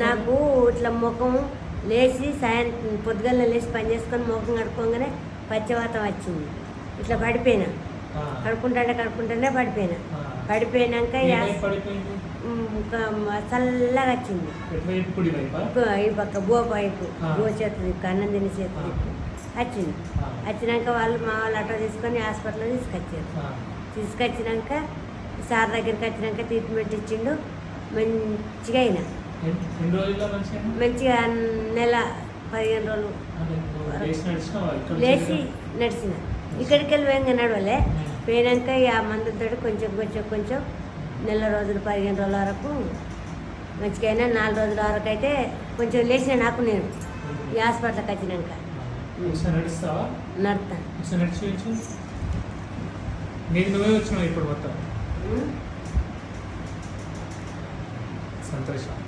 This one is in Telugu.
నాకు ఇట్లా ముఖం లేచి సాయంత్రం పొద్దుగల లేచి పని చేసుకొని ముఖం కడుక్కోగానే పచ్చవాతం వచ్చింది. ఇట్లా పడిపోయినా, కడుక్కుంటానే పడిపోయినా. పడిపోయినాక చల్లగా వచ్చింది. ఈ పక్క బో పైపు, బో చేతి అన్నం తిని చేతి వచ్చింది. వచ్చినాక మా వాళ్ళు ఆటో తీసుకొని హాస్పిటల్లో తీసుకొచ్చినాక సార్ దగ్గరికి వచ్చినాక ట్రీట్మెంట్ ఇచ్చిండు. మంచిగా అయినా, మంచిగా నెల 15 రోజులు లేచి నడిచిన. ఇక్కడికి వెళ్ళి వేగంగా నడవలే. పోయినాక ఆ మందుతో కొంచెం నెల రోజులు 15 రోజుల వరకు మంచిగా అయినా. 4 రోజుల వరకు అయితే కొంచెం లేచిన నాకు నేను ఈ హాస్పిటల్కి వచ్చినాక నడుస్తాను. సంతోషం.